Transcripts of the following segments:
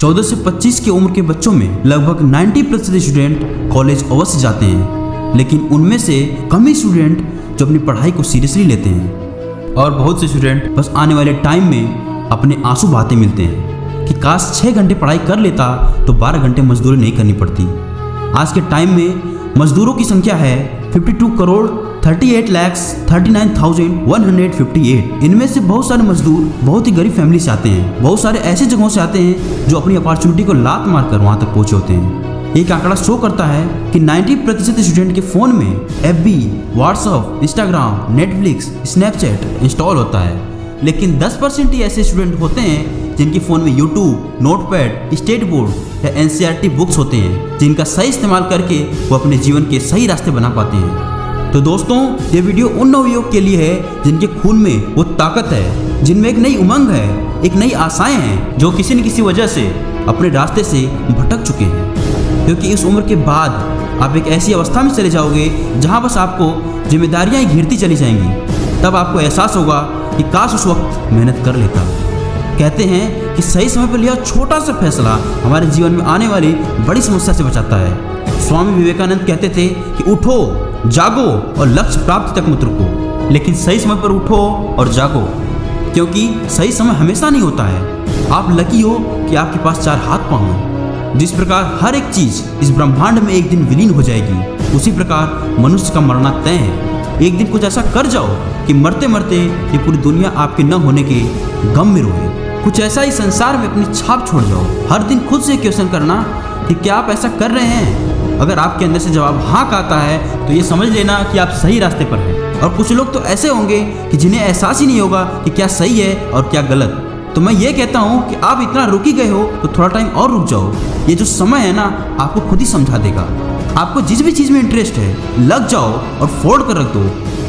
14 से 25 की उम्र के बच्चों में लगभग 90% स्टूडेंट कॉलेज अवश्य जाते हैं, लेकिन उनमें से कम ही स्टूडेंट जो अपनी पढ़ाई को सीरियसली लेते हैं। और बहुत से स्टूडेंट बस आने वाले टाइम में अपने आंसू बहाते मिलते हैं कि काश 6 घंटे पढ़ाई कर लेता तो 12 घंटे मजदूरी नहीं करनी पड़ती। आज के टाइम में मजदूरों की संख्या है 52,38,39,158। इनमें से बहुत सारे मजदूर बहुत ही गरीब फैमिली से आते हैं, बहुत सारे ऐसे जगहों से आते हैं जो अपनी अपॉर्चुनिटी को लात मारकर वहां तक पहुंचे होते हैं। एक आंकड़ा शो करता है कि 90% स्टूडेंट के फोन में FB, WhatsApp, Instagram, Netflix, Snapchat install होता है, लेकिन 10% ही ऐसे स्टूडेंट होते हैं जिनके फ़ोन में यूट्यूब, नोटपैड, स्टेट बोर्ड या NCERT बुक्स होते हैं, जिनका सही इस्तेमाल करके वो अपने जीवन के सही रास्ते बना पाते हैं। तो दोस्तों, ये वीडियो उन नवयुवक के लिए है जिनके खून में वो ताकत है, जिनमें एक नई उमंग है, एक नई आशाएं हैं, जो किसी न किसी वजह से अपने रास्ते से भटक चुके हैं। क्योंकि इस उम्र के बाद आप एक ऐसी अवस्था में चले जाओगे जहाँ बस आपको जिम्मेदारियाँ ही घिरती चली जाएंगी। तब आपको एहसास होगा कि काश उस वक्त मेहनत कर लेता। कहते हैं कि सही समय पर लिया छोटा सा फैसला हमारे जीवन में आने वाली बड़ी समस्या से बचाता है। स्वामी विवेकानंद कहते थे कि उठो, जागो और लक्ष्य प्राप्ति तक मत रुको, लेकिन सही समय पर उठो और जागो, क्योंकि सही समय हमेशा नहीं होता है। आप लकी हो कि आपके पास 4 हाथ पांव हैं। जिस प्रकार हर एक चीज इस ब्रह्मांड में एक दिन विलीन हो जाएगी, उसी प्रकार मनुष्य का मरना तय है। एक दिन कुछ ऐसा कर जाओ कि मरते मरते ये पूरी दुनिया आपके न होने के गम में रोए। कुछ ऐसा ही संसार में अपनी छाप छोड़ जाओ। हर दिन खुद से क्वेश्चन करना कि क्या आप ऐसा कर रहे हैं। अगर आपके अंदर से जवाब हाँ का आता है तो ये समझ लेना कि आप सही रास्ते पर हैं। और कुछ लोग तो ऐसे होंगे कि जिन्हें एहसास ही नहीं होगा कि क्या सही है और क्या गलत। तो मैं ये कहता हूँ कि आप इतना रुक ही गए हो तो थोड़ा टाइम और रुक जाओ। ये जो समय है ना, आपको खुद ही समझा देगा। आपको जिस भी चीज़ में इंटरेस्ट है लग जाओ और फोड़ कर रख दो,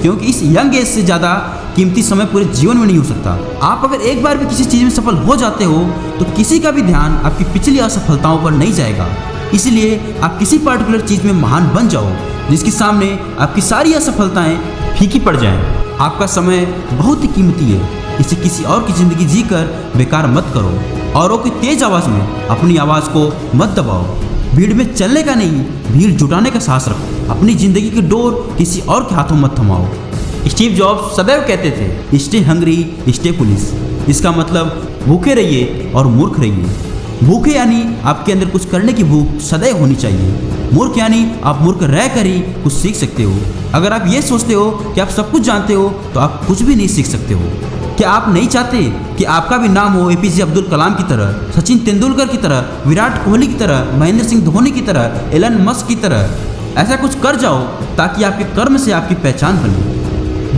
क्योंकि इस यंग एज से ज़्यादा कीमती समय पूरे जीवन में नहीं हो सकता। आप अगर एक बार भी किसी चीज़ में सफल हो जाते हो तो किसी का भी ध्यान आपकी पिछली असफलताओं पर नहीं जाएगा। इसलिए आप किसी पर्टिकुलर चीज़ में महान बन जाओ जिसके सामने आपकी सारी असफलताएं फीकी पड़ जाएं। आपका समय बहुत ही कीमती है, इसे किसी और की ज़िंदगी जीकर बेकार मत करो। औरों की तेज आवाज़ में अपनी आवाज़ को मत दबाओ। भीड़ में चलने का नहीं, भीड़ जुटाने का साहस रखो। अपनी ज़िंदगी की डोर किसी और के हाथों मत थमाओ। स्टीव जॉब्स सदैव कहते थे, स्टे हंग्री, स्टे फुलिश। इसका मतलब भूखे रहिए और मूर्ख रहिए। भूखे यानी आपके अंदर कुछ करने की भूख सदैव होनी चाहिए। मूर्ख यानी आप मूर्ख रह कर ही कुछ सीख सकते हो। अगर आप ये सोचते हो कि आप सब कुछ जानते हो तो आप कुछ भी नहीं सीख सकते हो। क्या आप नहीं चाहते कि आपका भी नाम हो APJ अब्दुल कलाम की तरह, सचिन तेंदुलकर की तरह, विराट कोहली की तरह, महेंद्र सिंह धोनी की तरह, एलन मस्क की तरह? ऐसा कुछ कर जाओ ताकि आपके कर्म से आपकी पहचान बने।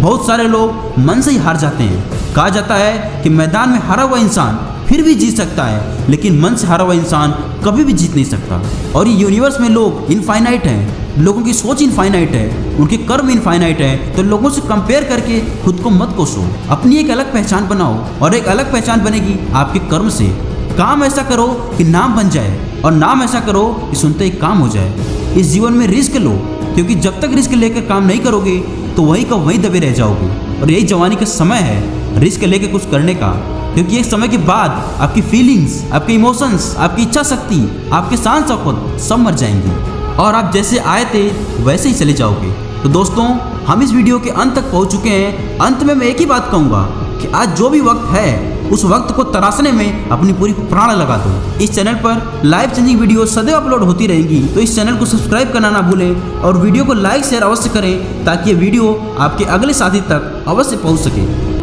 बहुत सारे लोग मन से ही हार जाते हैं। कहा जाता है कि मैदान में हारा हुआ इंसान फिर भी जीत सकता है, लेकिन मन से हारा हुआ इंसान कभी भी जीत नहीं सकता। और ये यूनिवर्स में लोग इनफाइनाइट हैं, लोगों की सोच इनफाइनाइट है, उनके कर्म इनफाइनाइट है। तो लोगों से कंपेयर करके खुद को मत कोसो। अपनी एक अलग पहचान बनाओ, और एक अलग पहचान बनेगी आपके कर्म से। काम ऐसा करो कि नाम बन जाए, और नाम ऐसा करो कि सुनते ही काम हो जाए। इस जीवन में रिस्क लो, क्योंकि जब तक रिस्क लेकर काम नहीं करोगे तो वहीं का वहीं दबे रह जाओगे। और यही जवानी का समय है रिस्क लेके कुछ करने का, क्योंकि एक समय के बाद आपकी फीलिंग्स, आपके इमोशंस, आपकी इच्छा शक्ति, आपके शान शौकत सब मर जाएंगे और आप जैसे आए थे वैसे ही चले जाओगे। तो दोस्तों, हम इस वीडियो के अंत तक पहुंच चुके हैं। अंत में मैं एक ही बात कहूँगा कि आज जो भी वक्त है उस वक्त को तराशने में अपनी पूरी प्राण लगा दो। इस चैनल पर लाइफ चेंजिंग वीडियो सदैव अपलोड होती रहेंगी, तो इस चैनल को सब्सक्राइब करना ना भूलें और वीडियो को लाइक शेयर अवश्य करें ताकि ये वीडियो आपके अगले साथी तक अवश्य पहुंच सके।